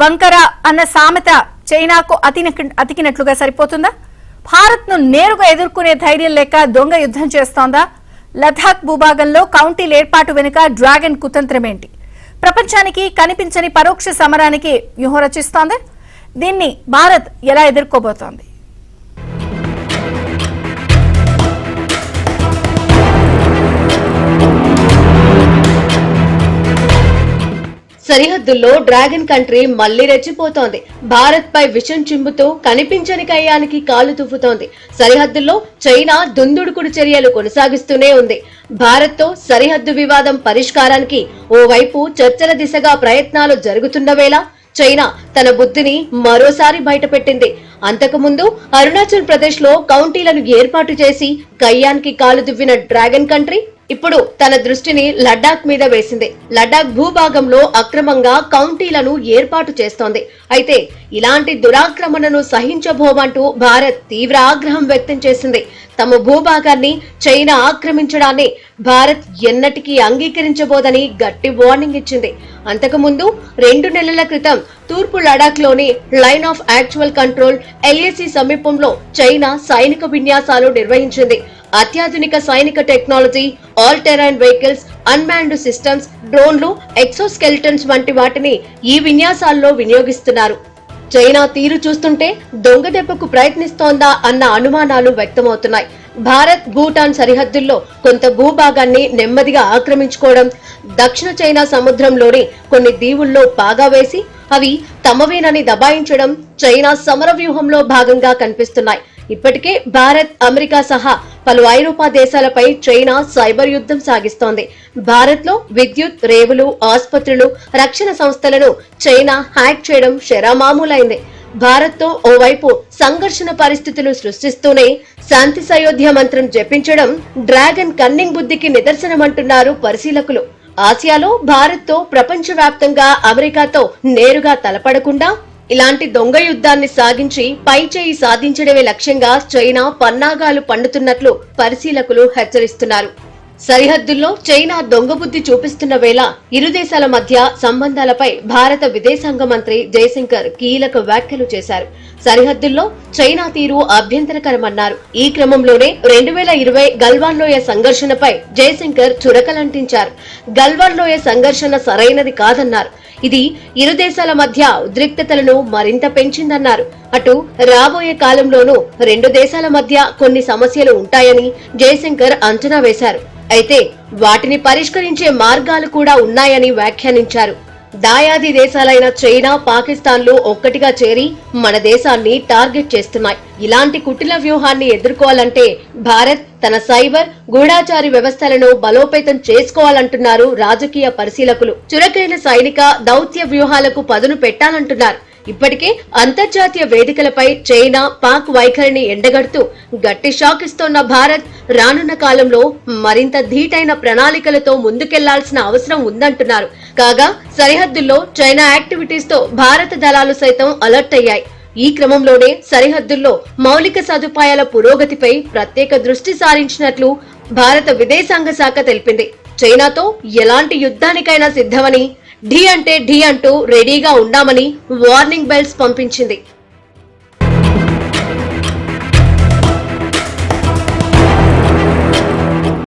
వంకర అన్న సామెత చైనాకు అతికినట్లుగా సరిపోతుందా? భారత్ ను నేరుగా ఎదుర్కొనే ధైర్యం లేక దొంగ యుద్ధం చేస్తోందా? లదాఖ్ భూభాగంలో కౌంటీల ఏర్పాటు వెనుక డ్రాగన్ కుతంత్రమేంటి? ప్రపంచానికి కనిపించని పరోక్ష సమరానికి వ్యూహం రచిస్తోంది. దీన్ని భారత్ ఎలా ఎదుర్కోబోతోంది? సరిహద్దుల్లో డ్రాగన్ కంట్రీ మళ్లీ రెచ్చిపోతోంది. భారత్ పై విషం చిమ్ముతూ కనిపించని కయ్యానికి కాలు తువ్వుతోంది. సరిహద్దుల్లో చైనా దుందుడుకుడు చర్యలు కొనసాగిస్తూనే ఉంది. భారత్ తో సరిహద్దు వివాదం పరిష్కారానికి ఓవైపు చర్చల దిశగా ప్రయత్నాలు జరుగుతున్న వేళ చైనా తన బుద్ధిని మరోసారి బయటపెట్టింది. అంతకుముందు అరుణాచల్ ప్రదేశ్ లో కౌంటీలను ఏర్పాటు చేసి కయ్యానికి కాలు దువ్విన డ్రాగన్ కంట్రీ ఇప్పుడు తన దృష్టిని లడాక్ మీద వేసింది. లడాక్ భూభాగంలో అక్రమంగా కౌంటీలను ఏర్పాటు చేస్తోంది. అయితే ఇలాంటి దురాక్రమణను సహించబోమంటూ భారత్ తీవ్ర ఆగ్రహం వ్యక్తం చేసింది. తమ భూభాగాన్ని చైనా ఆక్రమించడాన్ని భారత్ ఎన్నటికీ అంగీకరించబోదని గట్టి వార్నింగ్ ఇచ్చింది. అంతకుముందు 2 నెలల క్రితం తూర్పు లడాక్ లోని line of actual control LAC సమీపంలో చైనా సైనిక విన్యాసాలు నిర్వహించింది. అత్యాధునిక సైనిక technology, all terrain vehicles, unmanned systems, డ్రోన్లు, ఎక్సోస్కెలిటన్స్ వంటి వాటిని ఈ విన్యాసాల్లో వినియోగిస్తున్నారు. చైనా తీరు చూస్తుంటే దొంగ దెబ్బకు ప్రయత్నిస్తోందా అన్న అనుమానాలు వ్యక్తమవుతున్నాయి. భారత్ భూటాన్ సరిహద్దుల్లో కొంత భూభాగాన్ని నెమ్మదిగా ఆక్రమించుకోవడం, దక్షిణ చైనా సముద్రంలోని కొన్ని దీవుల్లో పాగా వేసి అవి తమవేనని దబాయించడం చైనా సమర వ్యూహంలో భాగంగా కనిపిస్తున్నాయి. ఇప్పటికే భారత్, అమెరికా సహా పలు ఐరోపా దేశాలపై చైనా సైబర్ యుద్ధం సాగిస్తోంది. భారత్ లో విద్యుత్, రేవులు, ఆసుపత్రులు, రక్షణ సంస్థలను చైనా హ్యాక్ చేయడం శరామామూలైంది. భారత్ తో ఓవైపు సంఘర్షణ పరిస్థితులు సృష్టిస్తూనే శాంతి సయోధ్య మంత్రం జపించడం డ్రాగన్ కన్నింగ్ బుద్ధికి నిదర్శనమంటున్నారు పరిశీలకులు. ఆసియాలో భారత్ తో ప్రపంచవ్యాప్తంగా అమెరికాతో నేరుగా తలపడకుండా ఇలాంటి దొంగ యుద్ధాన్ని సాగించి పై చేయి సాధించడమే లక్ష్యంగా చైనా పన్నాగాలు పండుతున్నట్లు పరిశీలకులు హెచ్చరిస్తున్నారు. సరిహద్దుల్లో చైనా దొంగ బుద్ధి చూపిస్తున్న వేళ ఇరు దేశాల మధ్య సంబంధాలపై భారత విదేశాంగ మంత్రి జయశంకర్ కీలక వ్యాఖ్యలు చేశారు. సరిహద్దుల్లో చైనా తీరు అభ్యంతరకరమన్నారు. ఈ క్రమంలోనే 2020 గల్వాన్ లోయ సంఘర్షణపై జయశంకర్ చురకలంటించారు. గల్వాన్ లోయ సంఘర్షణ సరైనది కాదన్నారు. ఇది ఇరు దేశాల మధ్య ఉద్రిక్తతలను మరింత పెంచిందన్నారు. అటు రాబోయే కాలంలోనూ 2 దేశాల మధ్య కొన్ని సమస్యలు ఉంటాయని జయశంకర్ అంచనా వేశారు. అయితే వాటిని పరిష్కరించే మార్గాలు కూడా ఉన్నాయని వ్యాఖ్యానించారు. దాయాది దేశాలైన చైనా, పాకిస్తాన్లు ఒక్కటిగా చేరి మన దేశాన్ని టార్గెట్ చేస్తున్నాయి. ఇలాంటి కుటిల వ్యూహాన్ని ఎదుర్కోవాలంటే భారత్ తన సైబర్, గూఢాచారి వ్యవస్థలను బలోపేతం చేసుకోవాలంటున్నారు రాజకీయ పరిశీలకులు. చురుకైన సైనిక, దౌత్య వ్యూహాలకు పదును పెట్టాలంటున్నారు. ఇప్పటికే అంతర్జాతీయ వేదికలపై చైనా, పాక్ వైఖరిని ఎండగడుతూ గట్టి షాక్ ఇస్తోన్న భారత్ రానున్న కాలంలో మరింత ధీటైన ప్రణాళికలతో ముందుకెళ్లాల్సిన అవసరం ఉందంటున్నారు. కాగా సరిహద్దుల్లో చైనా యాక్టివిటీస్ తో భారత దళాలు సైతం అలర్ట్ అయ్యాయి. ఈ క్రమంలోనే సరిహద్దుల్లో మౌలిక సదుపాయాల పురోగతిపై ప్రత్యేక దృష్టి సారించినట్లు భారత విదేశాంగ శాఖ తెలిపింది. చైనాతో ఎలాంటి యుద్ధానికైనా సిద్ధమని, ఢీ అంటే ఢీ అంటూ రెడీగా ఉన్నామని వార్నింగ్ బెల్స్ పంపించింది.